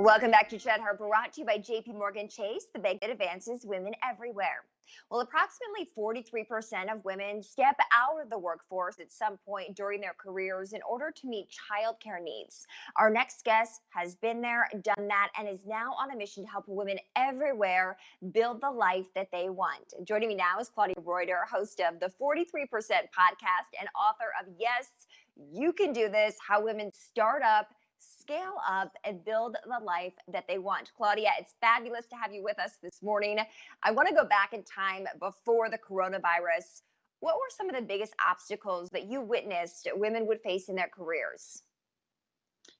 Welcome back to Chedher, brought to you by JP Morgan Chase, the bank that advances women everywhere. Well, approximately 43% of women step out of the workforce at some point during their careers in order to meet childcare needs. Our next guest has been there, done that, and is now on a mission to help women everywhere build the life that they want. Joining me now is Claudia Reuter, host of the 43% podcast and author of Yes, You Can Do This, How Women Start Up, Scale Up, and Build the Life that They Want. Claudia, it's fabulous to have you with us this morning. I want to go back in time before the coronavirus. What were some of the biggest obstacles that you witnessed women would face in their careers?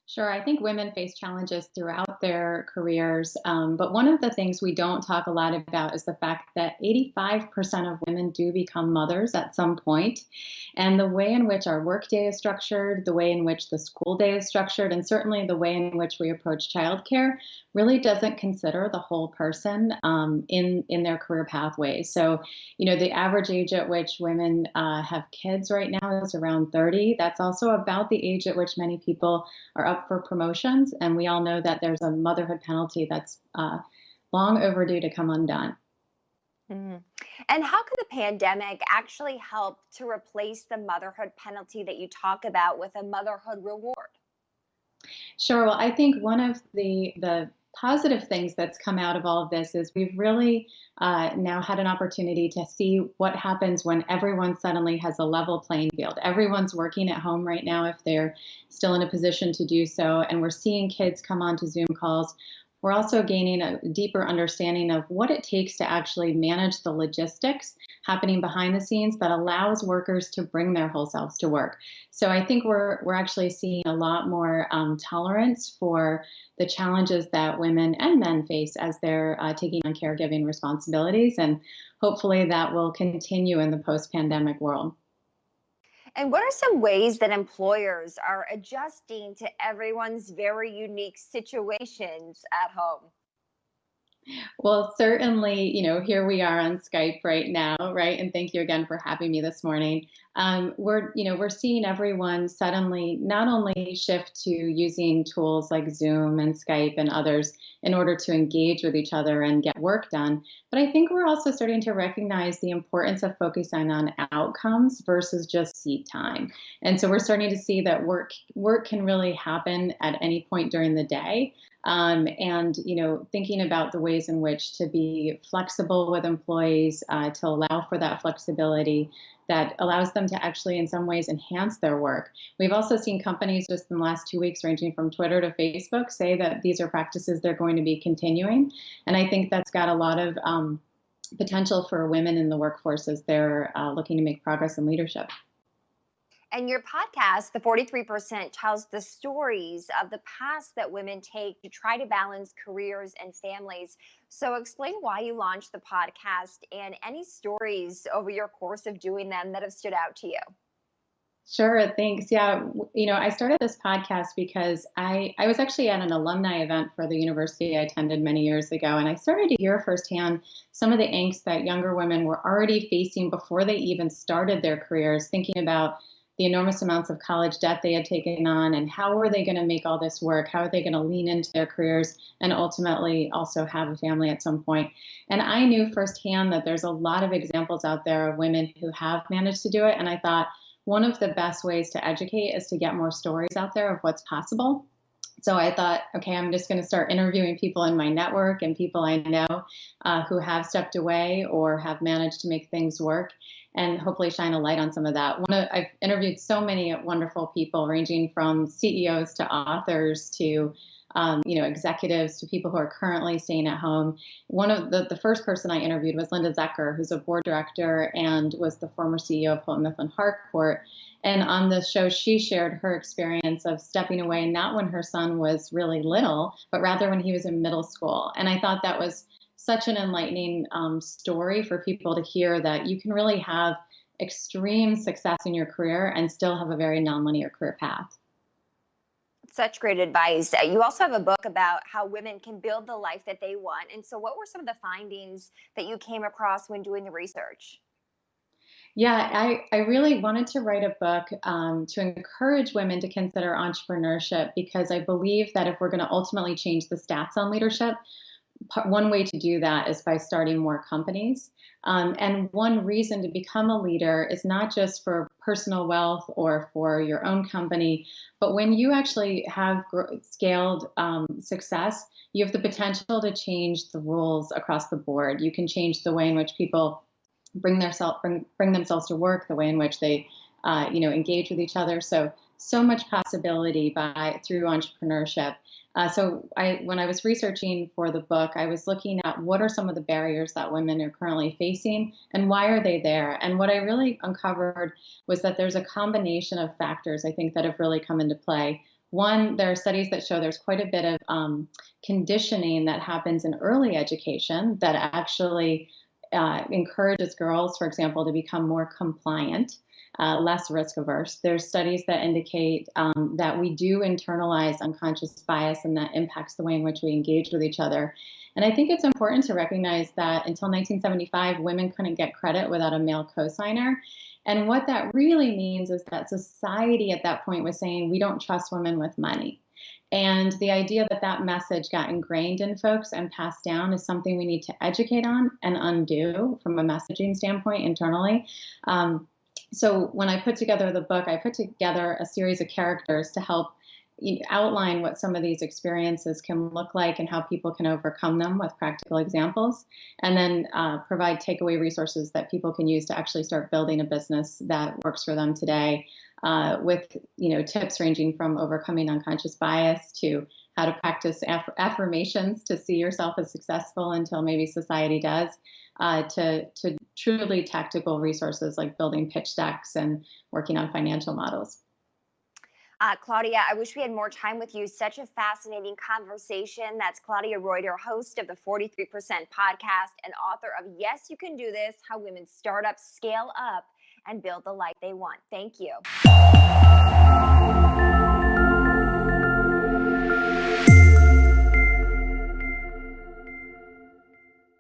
Sure. I think women face challenges throughout their careers. But one of the things we don't talk a lot about is the fact that 85% of women do become mothers at some point. And the way in which our workday is structured, the way in which the school day is structured, and certainly the way in which we approach childcare really doesn't consider the whole person in their career pathway. So, the average age at which women have kids right now is around 30. That's also about the age at which many people are up for promotions. And we all know that there's a motherhood penalty that's long overdue to come undone. Mm-hmm. And how could the pandemic actually help to replace the motherhood penalty that you talk about with a motherhood reward? Sure. Well, I think one of the positive things that's come out of all of this is we've really now had an opportunity to see what happens when everyone suddenly has a level playing field. Everyone's working at home right now if they're still in a position to do so, and we're seeing kids come onto Zoom calls. We're also gaining a deeper understanding of what it takes to actually manage the logistics happening behind the scenes that allows workers to bring their whole selves to work. So I think we're actually seeing a lot more tolerance for the challenges that women and men face as they're taking on caregiving responsibilities. And hopefully that will continue in the post-pandemic world. And what are some ways that employers are adjusting to everyone's very unique situations at home? Well, certainly, here we are on Skype right now, right? And thank you again for having me this morning. We're seeing everyone suddenly not only shift to using tools like Zoom and Skype and others in order to engage with each other and get work done, but I think we're also starting to recognize the importance of focusing on outcomes versus just seat time. And so we're starting to see that work can really happen at any point during the day. And thinking about the ways in which to be flexible with employees, to allow for that flexibility that allows them to actually in some ways enhance their work. We've also seen companies just in the last 2 weeks, ranging from Twitter to Facebook, say that these are practices they're going to be continuing. And I think that's got a lot of potential for women in the workforce as they're looking to make progress in leadership. And your podcast, The 43%, tells the stories of the paths that women take to try to balance careers and families. So explain why you launched the podcast and any stories over your course of doing them that have stood out to you. Sure, thanks. Yeah, I started this podcast because I was actually at an alumni event for the university I attended many years ago, and I started to hear firsthand some of the angst that younger women were already facing before they even started their careers, thinking about the enormous amounts of college debt they had taken on and how were they going to make all this work? How are they going to lean into their careers and ultimately also have a family at some point? And I knew firsthand that there's a lot of examples out there of women who have managed to do it. And I thought one of the best ways to educate is to get more stories out there of what's possible. So I thought, okay, I'm just going to start interviewing people in my network and people I know who have stepped away or have managed to make things work, and hopefully shine a light on some of that. I've interviewed so many wonderful people, ranging from CEOs to authors to executives to people who are currently staying at home. One of the first person I interviewed was Linda Zecker, who's a board director and was the former CEO of Houghton Mifflin Harcourt. And on the show, she shared her experience of stepping away, not when her son was really little, but rather when he was in middle school. And I thought that was such an enlightening story for people to hear, that you can really have extreme success in your career and still have a very nonlinear career path. Such great advice. You also have a book about how women can build the life that they want. And so what were some of the findings that you came across when doing the research? Yeah, I really wanted to write a book to encourage women to consider entrepreneurship because I believe that if we're going to ultimately change the stats on leadership, one way to do that is by starting more companies. And one reason to become a leader is not just for personal wealth or for your own company, but when you actually have scaled success, you have the potential to change the rules across the board. You can change the way in which people bring themselves to work, the way in which they engage with each other. So much possibility by through entrepreneurship. When I was researching for the book, I was looking at what are some of the barriers that women are currently facing and why are they there. And what I really uncovered was that there's a combination of factors I think that have really come into play. One, there are studies that show there's quite a bit of conditioning that happens in early education that actually encourages girls, for example, to become more compliant, less risk averse. There's studies that indicate that we do internalize unconscious bias and that impacts the way in which we engage with each other. And I think it's important to recognize that until 1975, women couldn't get credit without a male cosigner. And what that really means is that society at that point was saying, we don't trust women with money. And the idea that that message got ingrained in folks and passed down is something we need to educate on and undo from a messaging standpoint internally. So when I put together the book, I put together a series of characters to help outline what some of these experiences can look like and how people can overcome them with practical examples, and then provide takeaway resources that people can use to actually start building a business that works for them today, with tips ranging from overcoming unconscious bias to how to practice affirmations to see yourself as successful until maybe society does, to truly tactical resources like building pitch decks and working on financial models. Claudia, I wish we had more time with you. Such a fascinating conversation. That's Claudia Reuter, host of the 43% podcast and author of Yes, You Can Do This, How Women Start Up, Scale Up, and Build the Life They Want. Thank you.